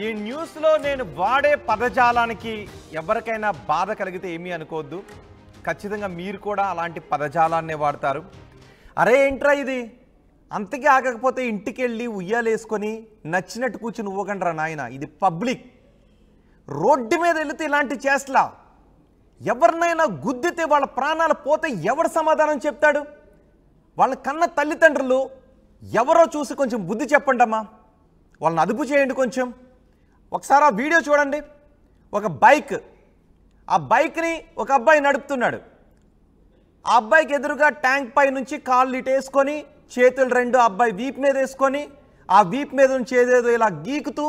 ఈ న్యూస్లో నేను వాడే పదజాలానికి ఎవరికైనా బాధ కలిగితే ఏమీ అనుకోవద్దు. ఖచ్చితంగా మీరు కూడా అలాంటి పదజాలాన్నే వాడతారు. అరే ఏంట్రా ఇది, అంతకీ ఆగకపోతే ఇంటికి వెళ్ళి ఉయ్యాలేసుకొని నచ్చినట్టు కూర్చుని ఊగండ్రా నాయన. ఇది పబ్లిక్. రోడ్డు మీద వెళితే ఇలాంటి చేస్తలా. ఎవరినైనా గుద్దితే వాళ్ళ ప్రాణాలు పోతే ఎవరు సమాధానం చెప్తాడు? వాళ్ళ కన్న తల్లిదండ్రులు ఎవరో చూసి కొంచెం బుద్ధి చెప్పండి అమ్మా, వాళ్ళని అదుపు చేయండి కొంచెం. ఒకసారి ఆ వీడియో చూడండి. ఒక బైక్, ఆ బైక్ని ఒక అబ్బాయి నడుపుతున్నాడు. ఆ అబ్బాయికి ఎదురుగా ట్యాంక్ పై నుంచి కాళ్ళు ఇటేసుకొని చేతులు రెండు అబ్బాయి వీపు మీద వేసుకొని ఆ వీపు మీద నుంచి ఏదేదో ఇలా గీకుతూ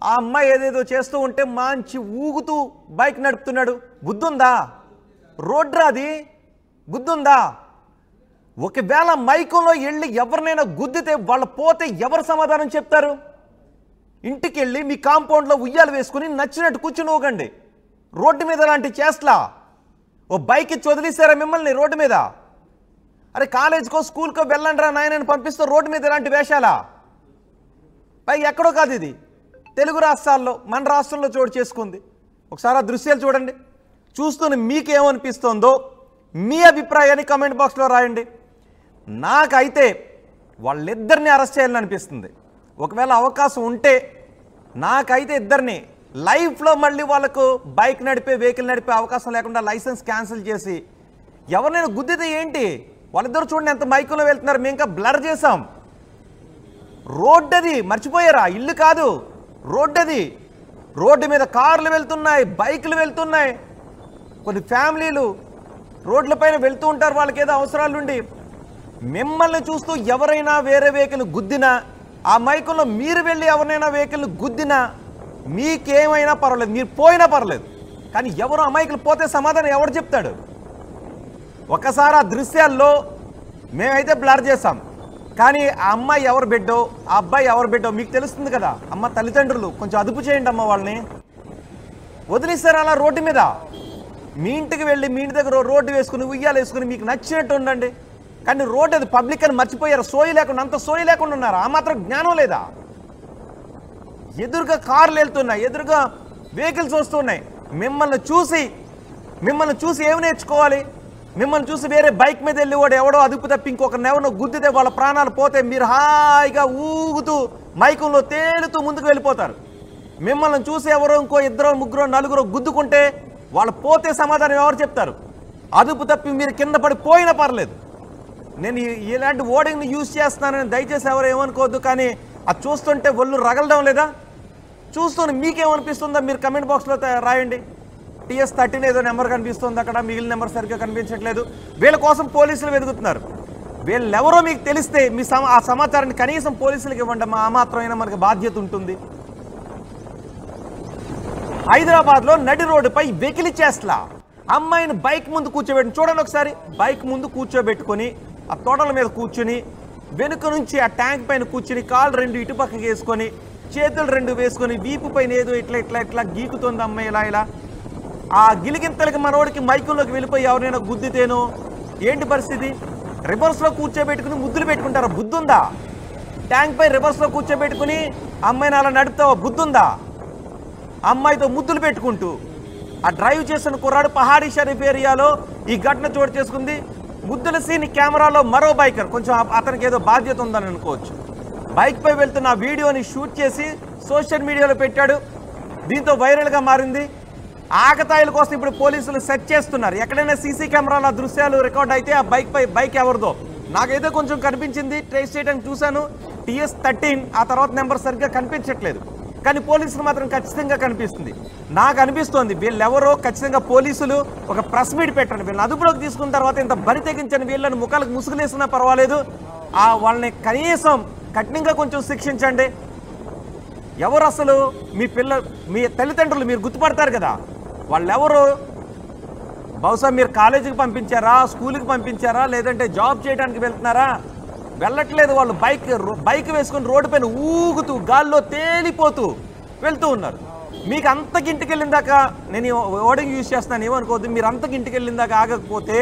ఆ అమ్మాయి ఏదేదో చేస్తూ ఉంటే మంచి ఊగుతూ బైక్ నడుపుతున్నాడు. బుద్ధుందా? రోడ్రా అది, బుద్ధుందా? ఒకవేళ మైకంలో వెళ్ళి ఎవరినైనా గుద్దితే వాళ్ళు పోతే ఎవరు సమాధానం చెప్తారు? ఇంటికి వెళ్ళి మీ కాంపౌండ్లో ఉయ్యాలు వేసుకుని నచ్చినట్టు కూర్చుని ఊగండి. రోడ్డు మీద అలాంటి చేస్తలా. ఓ బైక్ ఇచ్చి వదిలేసారా మిమ్మల్ని రోడ్డు మీద? అరే కాలేజ్కో స్కూల్కో వెళ్ళండి రా నాయనని పంపిస్తూ రోడ్డు మీద ఇలాంటి వేషాలా? పైకి ఎక్కడో కాదు, ఇది తెలుగు రాష్ట్రాల్లో, మన రాష్ట్రంలో చోటు చేసుకుంది. ఒకసారి ఆ దృశ్యాలు చూడండి. చూస్తూనే మీకేమనిపిస్తుందో మీ అభిప్రాయాన్ని కమెంట్ బాక్స్లో రాయండి. నాకైతే వాళ్ళిద్దరిని అరెస్ట్ చేయాలని అనిపిస్తుంది. ఒకవేళ అవకాశం ఉంటే నాకైతే ఇద్దరిని లైఫ్లో మళ్ళీ వాళ్ళకు బైక్ నడిపే వెహికల్ నడిపే అవకాశం లేకుండా లైసెన్స్ క్యాన్సిల్ చేసి ఎవరినైనా గుద్దితే ఏంటి? వాళ్ళిద్దరు చూడండి ఎంత మైకులో వెళ్తున్నారు. మేము ఇంకా బ్లర్ చేసాం. రోడ్డు అది, మర్చిపోయారా? ఇల్లు కాదు, రోడ్డు అది. రోడ్డు మీద కార్లు వెళ్తున్నాయి, బైకులు వెళ్తున్నాయి. కొన్ని ఫ్యామిలీలు రోడ్లపైన వెళ్తూ ఉంటారు, వాళ్ళకి ఏదో అవసరాలుండి. మిమ్మల్ని చూస్తూ ఎవరైనా వేరే వెహికల్ గుద్దినా, ఆ మైకుల్లో మీరు వెళ్ళి ఎవరినైనా వెహికల్ గుద్దినా మీకేమైనా పర్వాలేదు, మీరు పోయినా పర్లేదు. కానీ ఎవరు అమాయకులు పోతే సమాధానం ఎవరు చెప్తాడు? ఒకసారి ఆ దృశ్యాల్లో మేమైతే బ్లర్ చేసాం, కానీ ఆ అమ్మాయి ఎవరు బిడ్డో ఆ అబ్బాయి ఎవరు బిడ్డో మీకు తెలుస్తుంది కదా. అమ్మ తల్లిదండ్రులు కొంచెం అదుపు చేయండి అమ్మ. వాళ్ళని వదిలేస్తారు అలా రోడ్డు మీద. మీ ఇంటికి వెళ్ళి మీ ఇంటి దగ్గర రోడ్డు వేసుకుని ఉయ్యాలు వేసుకుని మీకు నచ్చినట్టు ఉండండి. కానీ రోడ్డు అది పబ్లిక్ అని మర్చిపోయారు. సోయి లేకుండా, అంత సోయి లేకుండా ఉన్నారు. ఆ మాత్రం జ్ఞానం లేదా? ఎదురుగా కార్లు వెళ్తున్నాయి, ఎదురుగా వెహికల్స్ వస్తున్నాయి. మిమ్మల్ని చూసి ఏమి నేర్చుకోవాలి? మిమ్మల్ని చూసి వేరే బైక్ మీద వెళ్ళి వాడు ఎవడో అదుపు తప్పి ఇంకొకరిని ఎవరినో గుద్దితే వాళ్ళ ప్రాణాలు పోతే మీరు హాయిగా ఊగుతూ మైకంలో తేలుతూ ముందుకు వెళ్ళిపోతారు. మిమ్మల్ని చూసి ఎవరో ఇంకో ఇద్దరు ముగ్గురు నలుగురు గుద్దుకుంటే వాళ్ళు పోతే సమాధానం ఎవరు చెప్తారు? అదుపు తప్పి మీరు కింద పడిపోయినా పర్లేదు. నేను ఇలాంటి ఓడింగ్ని యూజ్ చేస్తున్నానని దయచేసి ఎవరు ఏమనుకోవద్దు. కానీ అది చూస్తుంటే ఒళ్ళు రగలడం లేదా? చూస్తూనే మీకేమనిపిస్తుందో మీరు కమెంట్ బాక్స్లో రాయండి. TS13 ఏదో నెంబర్ కనిపిస్తుంది అక్కడ, మిగిలిన నెంబర్ సరిగ్గా కనిపించట్లేదు. వీళ్ళ కోసం పోలీసులు వెతుకుతున్నారు. వీళ్ళెవరో మీకు తెలిస్తే మీ ఆ సమాచారాన్ని కనీసం పోలీసులకు ఇవ్వండి. ఆ మాత్రమైనా మనకి బాధ్యత ఉంటుంది. హైదరాబాద్లో నడి రోడ్డుపై వెకిలి చేస్తలా. అమ్మాయిని బైక్ ముందు కూర్చోబెట్టి చూడండి ఒకసారి. బైక్ ముందు కూర్చోబెట్టుకొని ఆ తోటల మీద కూర్చుని వెనుక నుంచి ఆ ట్యాంక్ పైన కూర్చుని కాళ్ళు రెండు ఇటుపక్కకి వేసుకొని చేతులు రెండు వేసుకొని వీపు పైన ఏదో ఇట్లా గీకుతుంది అమ్మాయి ఇలా. ఆ గిలిగింతలకి మనోడికి మైకుల్లోకి వెళ్ళిపోయి ఎవరైనా గుద్దితేనో ఏంటి పరిస్థితి? రివర్స్లో కూర్చోబెట్టుకుని ముద్దులు పెట్టుకుంటారా? బుద్ధుందా? ట్యాంక్ పై రివర్స్లో కూర్చోబెట్టుకుని అమ్మాయిని అలా నడుపుతావా? బుద్ధుందా? అమ్మాయితో ముద్దులు పెట్టుకుంటూ ఆ డ్రైవ్ చేసిన కుర్రాడు పహాడీ షరీఫ్ ఏరియాలో ఈ ఘటన చోటు చేసుకుంది. ముద్దుల సీన్ కెమెరాలో మరో బైకర్, కొంచెం అతనికి ఏదో బాధ్యత ఉందని అనుకోవచ్చు, బైక్ పై వెళ్తున్న ఆ వీడియోని షూట్ చేసి సోషల్ మీడియాలో పెట్టాడు. దీంతో వైరల్గా మారింది. ఆకతాయిల కోసం ఇప్పుడు పోలీసులు సెర్చ్ చేస్తున్నారు. ఎక్కడైనా సీసీ కెమెరాల దృశ్యాలు రికార్డ్ అయితే ఆ బైక్ ఎవరిదో నాకైతే కొంచెం కనిపించింది. ట్రేస్ చేయడానికి చూశాను. TS13 ఆ తర్వాత నెంబర్ సరిగ్గా కనిపించట్లేదు. కానీ పోలీసులు మాత్రం ఖచ్చితంగా కనిపిస్తుంది. నాకు అనిపిస్తోంది వీళ్ళెవరో ఖచ్చితంగా పోలీసులు ఒక ప్రెస్ మీట్ పెట్టండి. వీళ్ళని అదుపులోకి తీసుకున్న తర్వాత ఇంత బరి తెగించని వీళ్ళని ముఖాలకు ముసుగులేసినా పర్వాలేదు. వాళ్ళని కనీసం కఠినంగా కొంచెం శిక్షించండి. ఎవరు అసలు మీ తల్లిదండ్రులు మీరు గుర్తుపడతారు కదా. వాళ్ళెవరు? బహుశా మీరు కాలేజీకి పంపించారా, స్కూల్కి పంపించారా, లేదంటే జాబ్ చేయడానికి వెళ్తున్నారా? వెళ్ళట్లేదు. వాళ్ళు బైక్ వేసుకుని రోడ్డు పైన ఊగుతూ గాల్లో తేలిపోతూ వెళ్తూ ఉన్నారు. మీకు అంతకి ఇంటికి వెళ్ళిన దాకా నేను ఓడింగ్ యూజ్ చేస్తున్నాను ఏమనుకోవద్దు. మీరు అంతకి ఇంటికి వెళ్ళిన దాకా ఆగకపోతే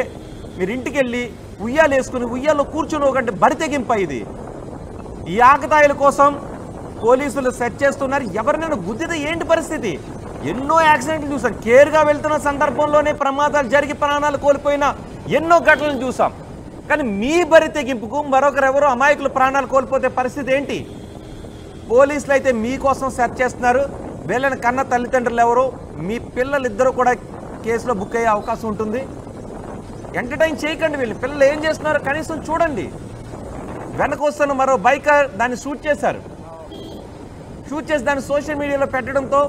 మీరు ఇంటికి వెళ్ళి ఉయ్యాలు వేసుకుని ఉయ్యాల్లో కూర్చొని ఒకటి బరి తెగింప. ఇది ఈ ఆకతాయిల కోసం పోలీసులు సెర్చ్ చేస్తున్నారు. ఎవరినైనా గుద్దితే ఏంటి పరిస్థితి? ఎన్నో యాక్సిడెంట్లు చూసాం. కేర్గా వెళ్తున్న సందర్భంలోనే ప్రమాదాలు జరిగి ప్రాణాలు కోల్పోయిన ఎన్నో ఘటనలు చూసాం. కానీ మీ బరి తెగింపుకు మరొకరెవరో అమాయకులు ప్రాణాలు కోల్పోతే పరిస్థితి ఏంటి? పోలీసులు అయితే మీకోసం సెర్చ్ చేస్తున్నారు. వీళ్ళని కన్న తల్లిదండ్రులు ఎవరు, మీ పిల్లలిద్దరూ కూడా కేసులో బుక్ అయ్యే అవకాశం ఉంటుంది. ఎంటర్టైన్ చేయకండి. వీళ్ళు పిల్లలు ఏం చేస్తున్నారో కనీసం చూడండి. వెనక వస్తున్న మరో బైకర్ దాన్ని షూట్ చేసి దాన్ని సోషల్ మీడియాలో పెట్టడంతో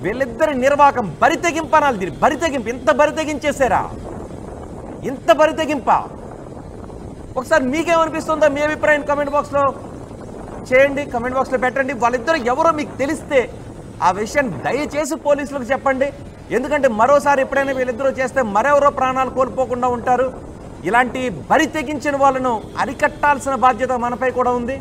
వీళ్ళిద్దరి నిర్వాకం బరి తెగింపనాలి. దీన్ని బరి తెగింపు, ఇంత బరి తెగించేసారా? ఇంత బరి తెగింపా? ఒకసారి మీకేమనిపిస్తుందో మీ అభిప్రాయం కమెంట్ బాక్స్లో చేయండి, కమెంట్ బాక్స్లో పెట్టండి. వాళ్ళిద్దరు ఎవరో మీకు తెలిస్తే ఆ విషయం దయచేసి పోలీసులకు చెప్పండి. ఎందుకంటే మరోసారి ఎప్పుడైనా వీళ్ళిద్దరూ చేస్తే మరెవరో ప్రాణాలు కోల్పోకుండా ఉంటారు. ఇలాంటి బరి తెగించిన వాళ్ళను అరికట్టాల్సిన బాధ్యత మనపై కూడా ఉంది.